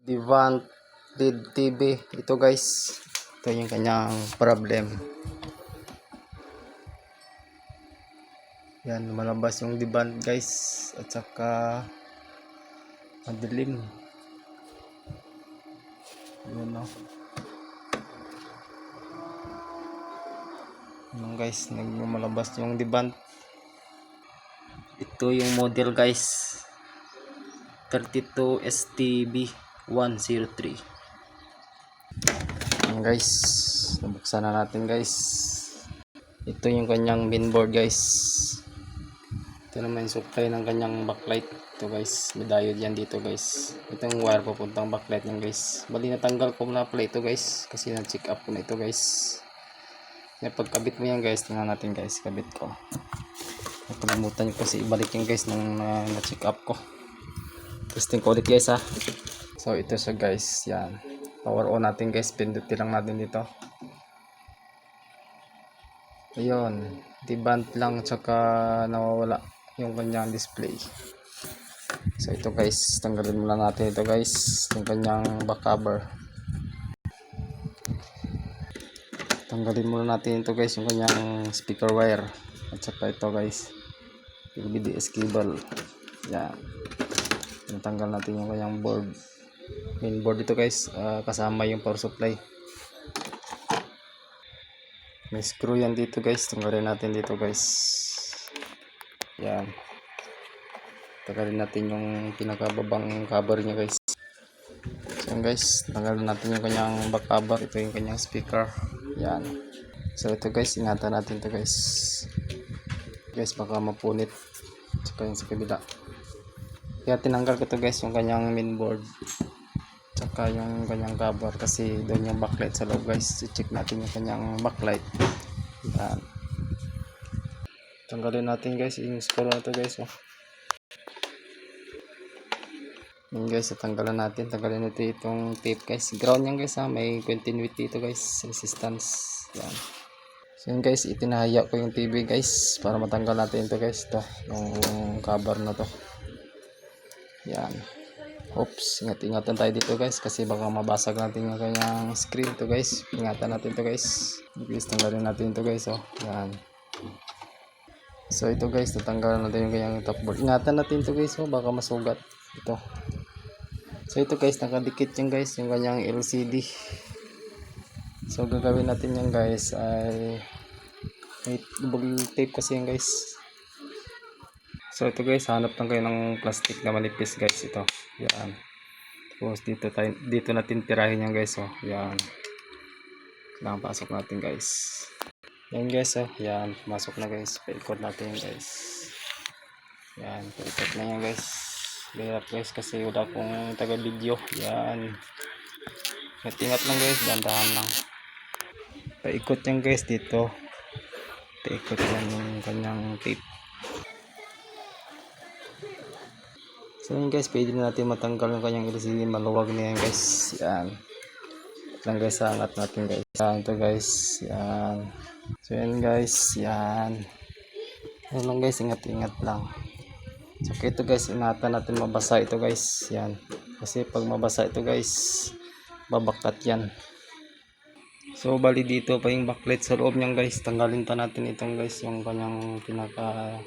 Devant Lead TV. Ito guys, ito yung kanyang problem. Yan, malabas yung Devant guys, at saka madilim. Yun no. Yan guys, nagmalabas yung Devant. Ito yung model guys, 32 STB 103. Yan guys, nabuksan na natin guys. Ito yung kanyang mainboard guys. Ito naman yung supply ng kanyang backlight. Ito guys, may diode yan dito guys. Ito yung wire papuntang backlight yan guys. Bali natanggal ko na pala ito guys, kasi na-check up ko na ito guys. Kaya pagkabit mo yan guys, tingnan natin guys, kabit ko. Nakalimutan ko kasi ibalik yan guys nung na-check up ko. Testing ko ulit guys ha. So ito siya guys, yan. Power on natin guys, pindutin lang natin dito. Ayun, Devant lang, tsaka nawawala yung kanyang display. So ito guys, tanggalin muna natin ito guys, yung kanyang back cover. Tanggalin muna natin ito guys, yung kanyang speaker wire, at saka ito guys, yung BDS cable. Yan, tanggal natin yung kanyang board, main board ito guys, kasama yung power supply. May screw yan dito guys, tanggalin natin dito guys. Yan, tanggalin natin yung pinakababang cover nya guys. So yan guys, tanggalin natin yung kanyang back cover. Ito yung kanyang speaker. Yan. So ito guys, ingatan natin ito guys. Guys, baka mapunit. Tsaka yung sa kabila. Kaya tinanggal ko ito guys, yung kanyang mainboard, tsaka yung kanyang cover, kasi doon yung backlight sa loob guys. I-check natin yung kanyang backlight. Yan. Tanggalin natin guys yung screw na ito guys. Yan guys, tanggalan natin. Tanggalin natin itong tape guys. Ground yan guys ha. May continuity ito guys. Resistance. Yan. So yan guys, itinahaya ko yung TV guys para matanggal natin ito guys. Ito, yung cover na to. Yan. Oops, ingat-ingatan tayo dito guys, kasi baka mabasag natin yung kanyang screen to guys. Ingatan natin to guys. Guys, tanggalin natin ito guys. Oh. Yan. So ito guys, tatanggalan natin yung kanyang top board. Ingatan natin ito guys. Oh, baka masugat. Ito. So ito guys, nakadikit yan guys, yung kanyang LCD. So gagawin natin yan guys ay may double tape kasi yan guys. So ito guys, hanap lang kayo ng plastic na manipis guys. Ito, yan. Tapos dito natin tirahin yan guys. Oh, yan. Kailangan pasok natin guys. Yan guys, oh, yan, masok na guys. Paikot natin yan guys. Yan, paikot na yan guys. Hirap guys kasi wala akong taga video. Yan, ingat lang guys, dandahan lang. Paikot yan guys dito. Paikot yan yung kanyang tape. So yan guys, pwede na natin matanggal yung kanyang LCD. Maluwag na yan guys. Yan lang guys, angat natin guys. Yan ito guys. Yan. So yan guys, yan. Yan lang guys, ingat-ingat lang. So ito guys, ingatan natin mabasa ito guys. Yan. Kasi pag mabasa ito guys, babakat yan. So bali dito pa yung backlight sa loob niyan guys. Tanggalin pa natin itong guys, yung kanyang pinaka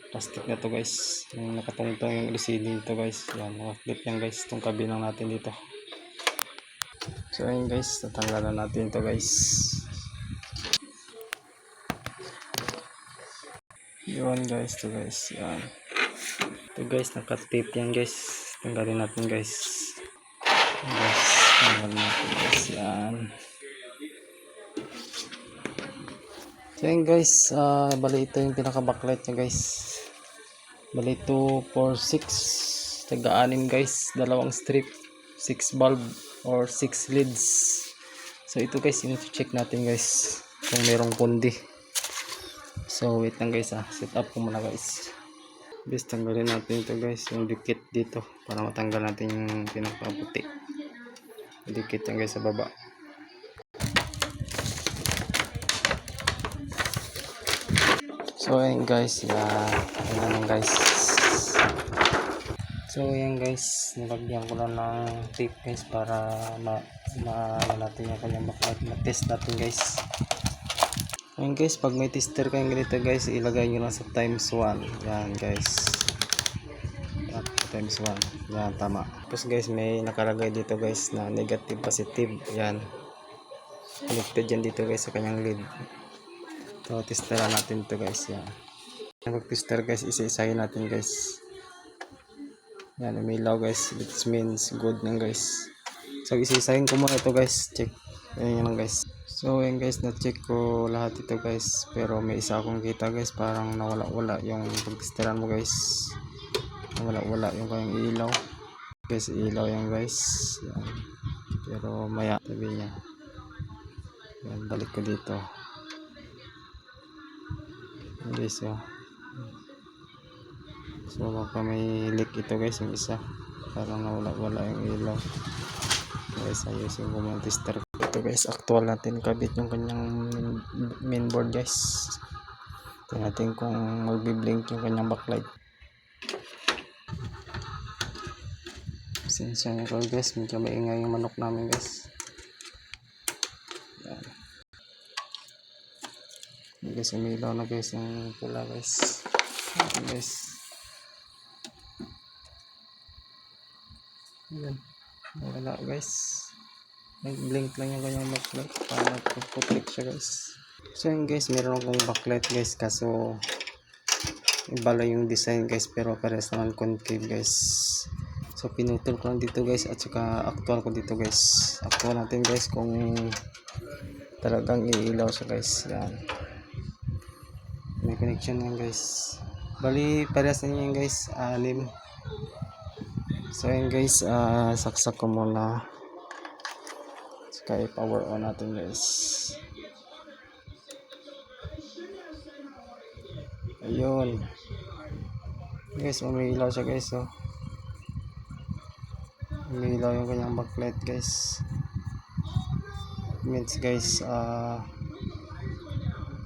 plastic na to guys. Yung nakatungtong yung LCD nito guys. Yan, naka-clip yan guys. Itong kabilang natin dito. So ayun guys, tatanggalan natin ito guys. Yun guys, ito guys. Yan. Ito guys, naka-tape yan guys. Tanggalin natin guys. Guys, tanggalin natin guys. Yan. So yun guys, bali ito yung pinaka-backlight nya guys. Bali 2, 4, 6. Taga-anim guys. Dalawang strip. 6 bulb or 6 leads. So ito guys, yung check natin guys kung merong pundi. So wait lang guys, set up ko muna guys. Guys, tanggalin natin ito guys, yung dikit dito para matanggal natin yung pinakaputi. Dikit yan guys sa baba. So ayun guys, yan guys. So yan guys, nilagyan ko lang ng tape guys para ano natin yung kanyang backlight, ma-test natin guys. Ayan guys, pag may tester kayong ganito guys, ilagay nyo lang sa times 1. Yan guys, times 1. Yan, tama. Tapos guys, may nakalagay dito guys na negative, positive. Yan, connected yan dito guys sa kanyang lead. So testeran natin to guys. Yan, pag tester guys, isa-isahin natin guys. Yan, umilaw guys, which means good nang guys. So isa-isahin ko muna ito guys, check. Ayan lang guys. So ayan guys, na-check ko lahat ito guys, pero may isa akong kita guys, parang nawala-wala yung pagtesteran mo guys. Nawala-wala yung kanyang ilaw guys, ilaw yan guys. Yan, pero maya tabi niya. Yan, balik ko dito. Yan guys, oh. So baka may leak ito guys, yung isa parang nawala-wala yung ilaw guys. Ayusin ko yung tester ko ito guys. Actual natin kabit yung kanyang mainboard guys. Tingnan natin kung magbi-blink yung kanyang backlight. Sensya nyo ko guys, medyo maingay yung manok namin guys. Yan. Yan guys, umilaw na guys yung pula guys. Yan guys. Yan, wala guys, nag-blink lang yung kanyang backlight para nagpo-protect siya guys. So yun guys, meron akong backlight guys, kaso ibala yung design guys, pero parehas naman concave guys. So pinutol ko lang dito guys, at saka actual ko dito guys. Actual natin guys kung talagang iilaw siya guys. Yan, may connection yan guys, bali parehas na yan guys, 6. So yun guys, saksak ko muna, saka i-power on natin guys. Ayun guys, umiilaw siya guys, oh. Umiilaw yung kanyang backlight guys. Means guys,